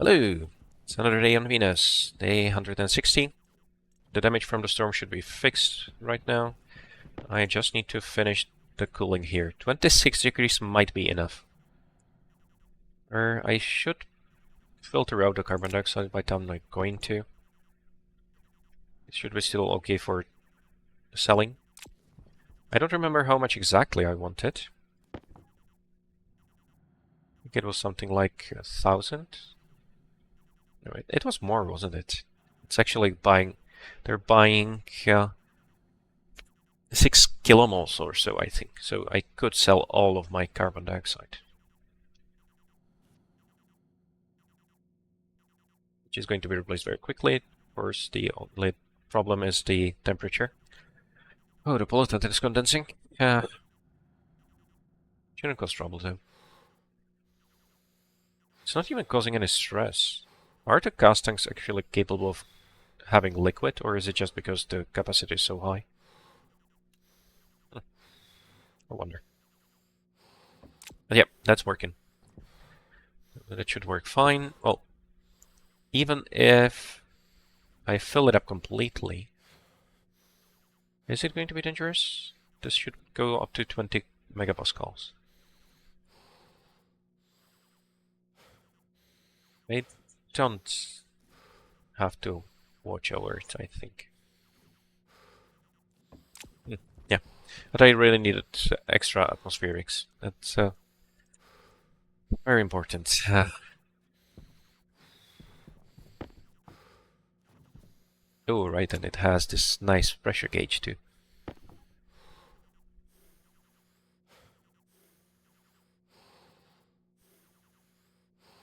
Hello! It's another day on Venus, day 160. The damage from the storm should be fixed right now. I just need to finish the cooling here. 26 degrees might be enough. Or I should filter out the carbon dioxide by the time I'm going to. It should be still okay for selling. I don't remember how much exactly I wanted. I think it was something like 1,000. No, it was more, wasn't it? It's actually buying... They're buying 6 kilomoles or so, I think. So I could sell all of my carbon dioxide. Which is going to be replaced very quickly. Of course, the only problem is the temperature. Oh, the pollutant is condensing. Shouldn't cause trouble, though. It's not even causing any stress. Are the gas tanks actually capable of having liquid, or is it just because the capacity is so high? I wonder. But yeah, that's working. That should work fine. Well, even if I fill it up completely, is it going to be dangerous? This should go up to 20 megapascals. I don't have to watch over it, I think. Yeah, but I really needed extra atmospherics. That's very important. Oh, right, and it has this nice pressure gauge too.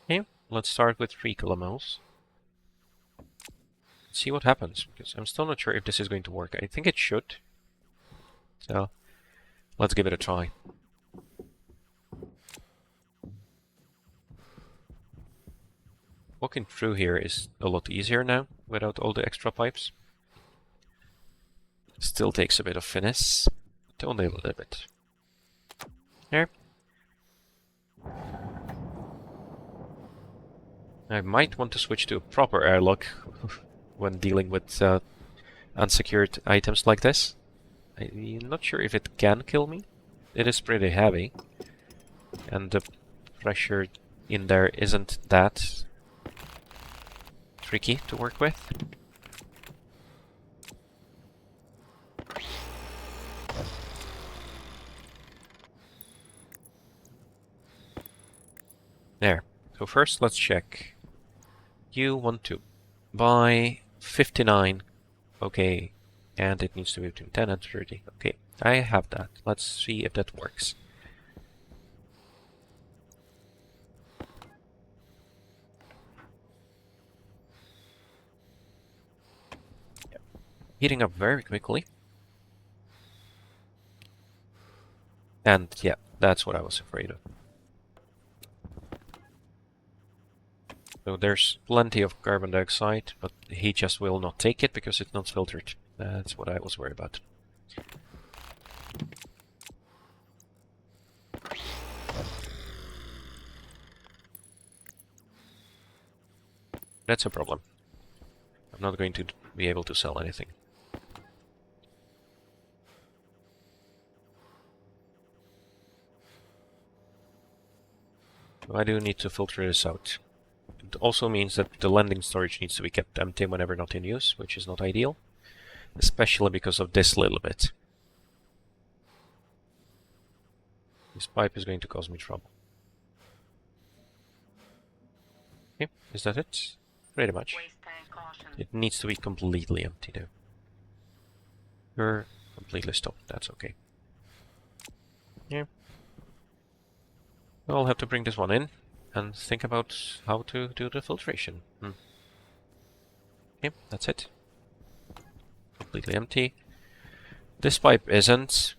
Okay, let's start with 3 kilomoles. See what happens, because I'm still not sure if this is going to work. I think it should. So, let's give it a try. Walking through here is a lot easier now, without all the extra pipes. Still takes a bit of finesse, but only a little bit. Here. I might want to switch to a proper airlock when dealing with unsecured items like this. I'm not sure if it can kill me. It is pretty heavy, and the pressure in there isn't that tricky to work with. There. So first let's check. You want to buy 59. Okay. And it needs to be between 10 and 30. Okay. I have that. Let's see if that works. Yep. Heating up very quickly. And yeah, that's what I was afraid of. So there's plenty of carbon dioxide, but he just will not take it because it's not filtered. That's what I was worried about. That's a problem. I'm not going to be able to sell anything. So I do need to filter this out. It also means that the landing storage needs to be kept empty whenever not in use, which is not ideal. Especially because of this little bit. This pipe is going to cause me trouble. Okay, is that it? Pretty much. It needs to be completely empty though. You're completely stopped, that's okay. Yeah. I'll have to bring this one in and think about how to do the filtration. Okay, that's it. Completely empty. This pipe isn't.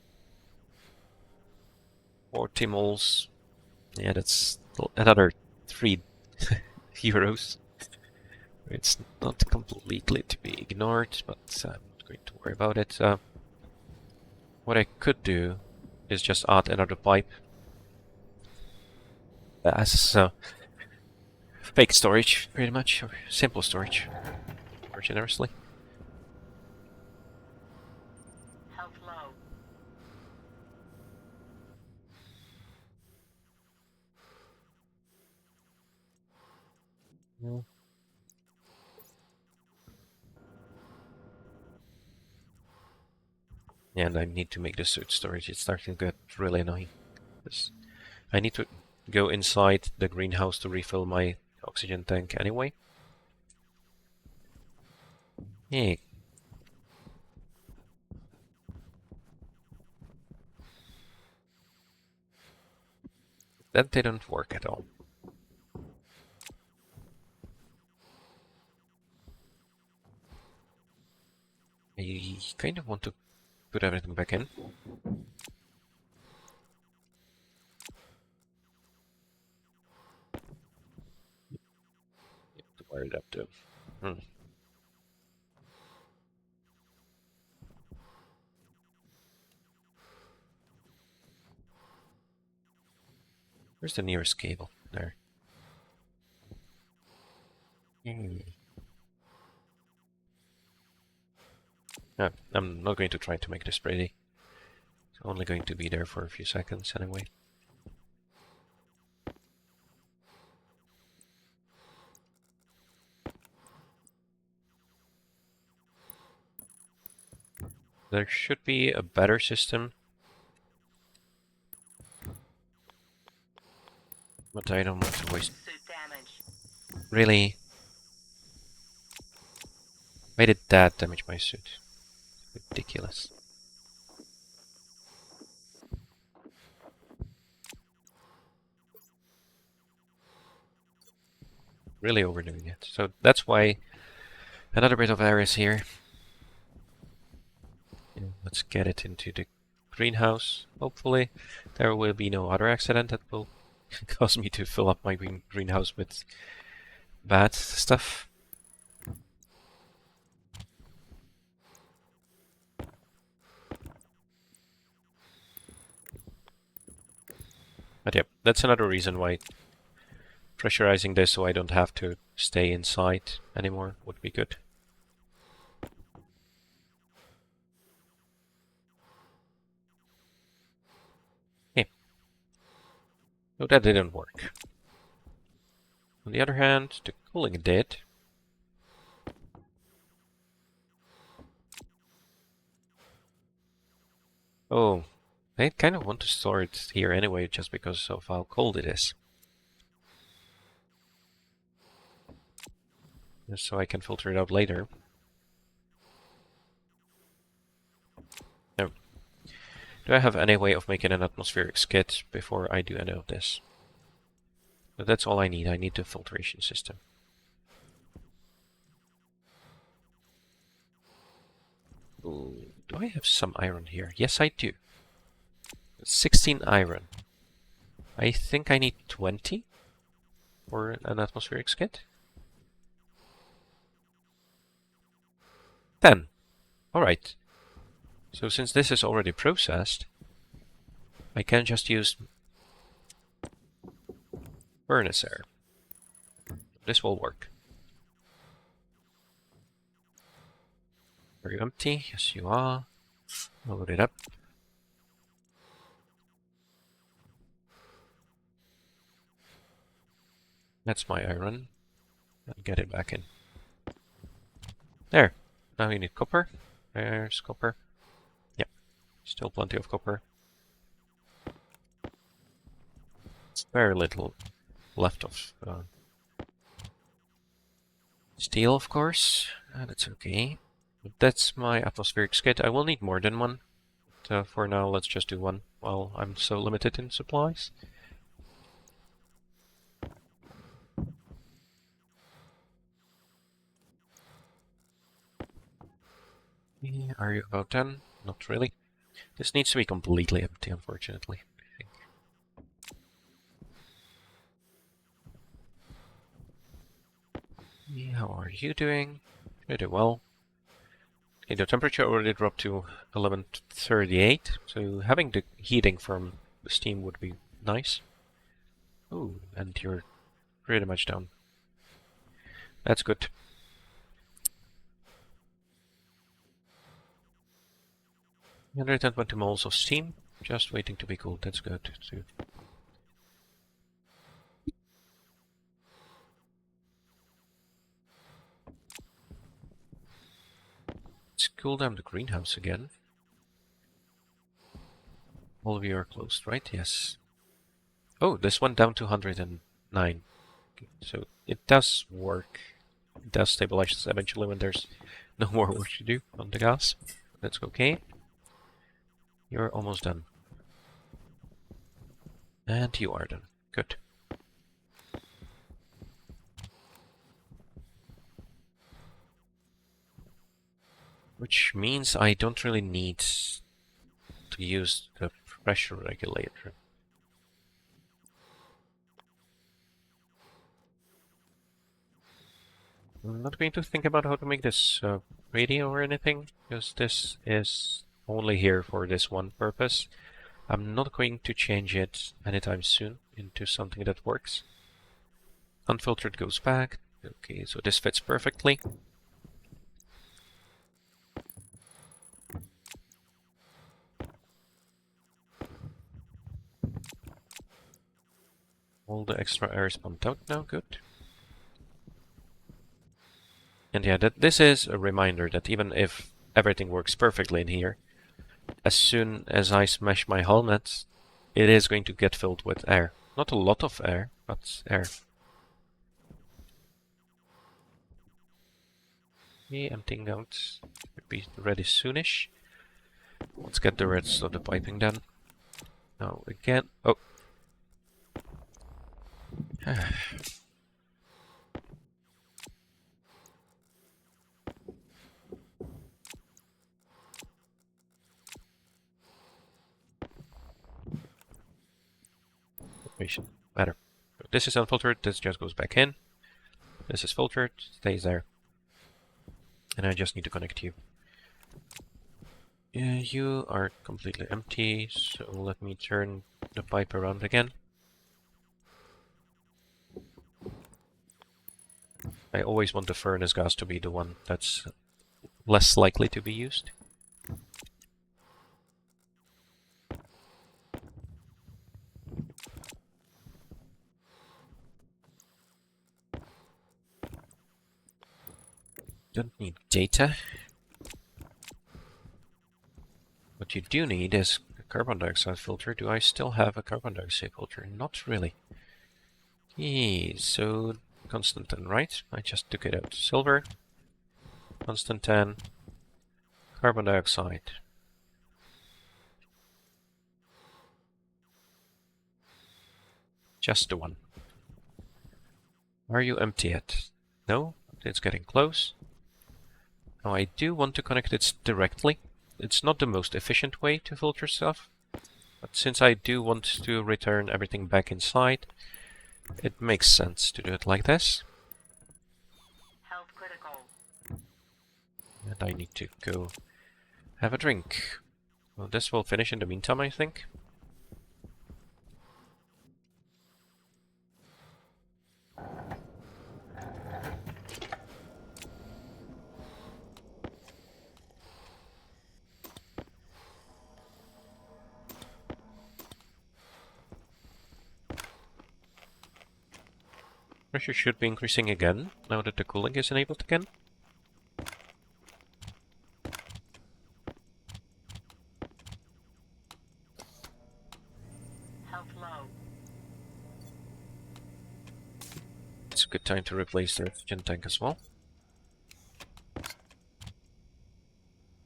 40 moles. Yeah, that's another 3 euros. It's not completely to be ignored, but I'm not going to worry about it. What I could do is just add another pipe. fake storage, pretty much, or simple storage, more generously. Health low. Mm. Yeah, and I need to make the suit storage. It's starting to get really annoying. I need to go inside the greenhouse to refill my oxygen tank anyway. Yeah. That didn't work at all. I kind of want to put everything back in. To wire it up too. Where's the nearest cable? There. No, I'm not going to try to make this pretty. It's only going to be there for a few seconds anyway. There should be a better system, but I don't want to waste. Suit damage. Really? Why did that damage my suit? Ridiculous. Really overdoing it. So that's why another bit of errors here. Yeah, let's get it into the greenhouse. Hopefully there will be no other accident that will cause me to fill up my greenhouse with bad stuff. But yeah, that's another reason why pressurizing this so I don't have to stay inside anymore would be good. Okay. So that didn't work. On the other hand, the cooling did. Oh, I kind of want to store it here anyway, just because of how cold it is. Just so I can filter it out later. Now, do I have any way of making an atmospheric skid before I do any of this? But that's all I need. I need the filtration system. Ooh, do I have some iron here? Yes, I do. 16 iron. I think I need 20 for an atmospheric skid. 10. Alright. So since this is already processed, I can just use furnace air. This will work. Are you empty? Yes, you are. I'll load it up. That's my iron. I'll get it back in. There. Now we need copper. There's copper. Yep. Still plenty of copper. Very little left of steel, of course. That's okay. But that's my atmospheric skid. I will need more than one. But, for now, let's just do one while I'm so limited in supplies. Yeah, are you about done? Not really. This needs to be completely empty, unfortunately. I think. Yeah, how are you doing? Pretty well. Okay, the temperature already dropped to 1138, so having the heating from the steam would be nice. Ooh, and you're pretty much done. That's good. Hundred and 20 moles of steam, just waiting to be cooled. That's good too. Let's cool down the greenhouse again. All of you are closed, right? Yes. Oh, this went down to 109. So it does work. It does stabilize eventually when there's no more work to do on the gas. That's okay. You're almost done. And you are done. Good. Which means I don't really need to use the pressure regulator. I'm not going to think about how to make this radio or anything, because this is only here for this one purpose. I'm not going to change it anytime soon into something that works. Unfiltered goes back. Okay, so this fits perfectly. All the extra air is pumped out now, good. And yeah, this is a reminder that even if everything works perfectly in here, as soon as I smash my helmet, it is going to get filled with air. Not a lot of air, but air. Okay, emptying out. Should be ready soonish. Let's get the rest of the piping done. Now again. Oh. Matter. This is unfiltered, this just goes back in. This is filtered, stays there. And I just need to connect you. You are completely empty, so let me turn the pipe around again. I always want the furnace gas to be the one that's less likely to be used. Don't need data. What you do need is a carbon dioxide filter. Do I still have a carbon dioxide filter? Not really. So constant 10, right? I just took it out. Silver, constant 10, carbon dioxide. Just the one. Are you empty yet? No? It's getting close. Now I do want to connect it directly. It's not the most efficient way to filter stuff, but since I do want to return everything back inside, it makes sense to do it like this. Health critical. And I need to go have a drink. Well, this will finish in the meantime, I think. Pressure should be increasing again, now that the cooling is enabled again. Health low. It's a good time to replace the oxygen tank as well.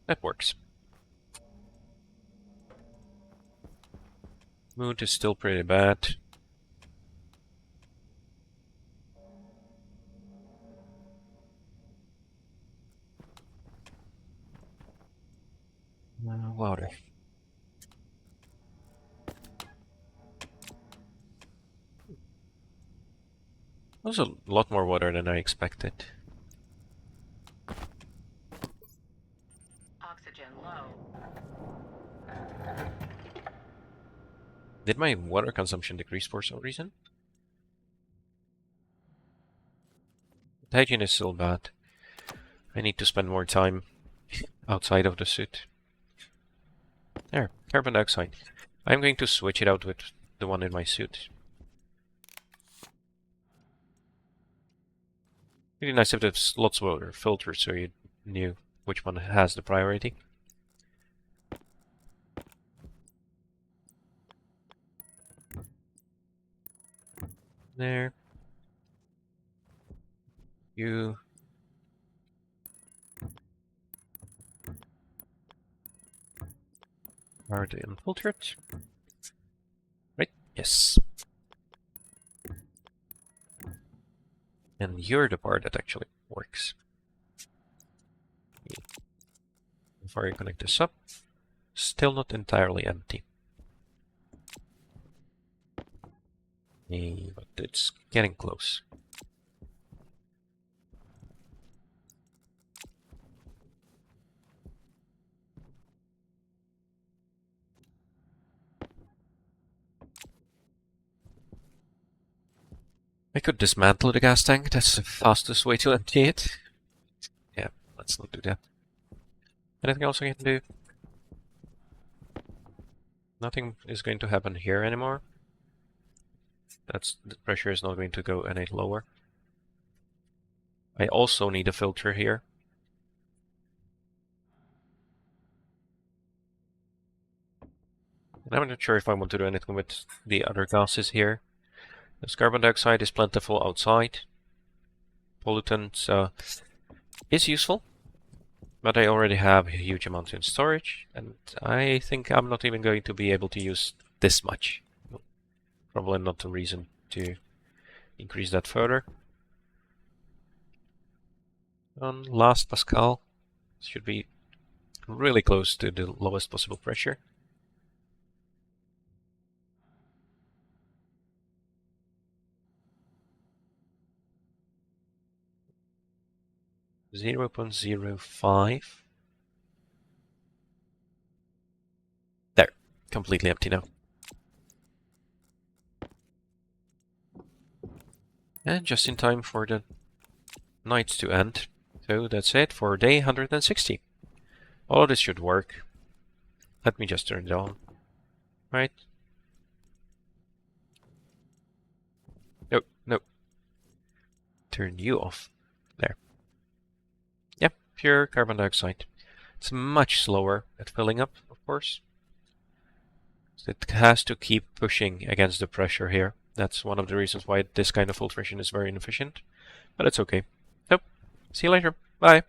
That works. Mood is still pretty bad. Water. That was a lot more water than I expected. Oxygen low. Did my water consumption decrease for some reason? The hygiene is still bad. I need to spend more time outside of the suit. There, carbon dioxide. I'm going to switch it out with the one in my suit. Really nice if there's lots of other filters so you knew which one has the priority. There. You. Are the unfiltered? Right? Yes. And you're the part that actually works. Before you connect this up, still not entirely empty. But it's getting close. I could dismantle the gas tank, that's the fastest way to empty it. Yeah, let's not do that. Anything else I can do? Nothing is going to happen here anymore. The pressure is not going to go any lower. I also need a filter here. And I'm not sure if I want to do anything with the other gases here. This carbon dioxide is plentiful outside. Pollutant is useful, but I already have a huge amount in storage, and I think I'm not even going to be able to use this much. Probably not a reason to increase that further. On last Pascal, should be really close to the lowest possible pressure. Zero 0.05. There, completely empty now. And just in time for the night to end. So that's it for day 160. All of this should work. Let me just turn it on. Right? No, no. Turn you off. There. Yep, pure carbon dioxide. It's much slower at filling up, of course. So it has to keep pushing against the pressure here. That's one of the reasons why this kind of filtration is very inefficient. But it's okay. So, see you later. Bye.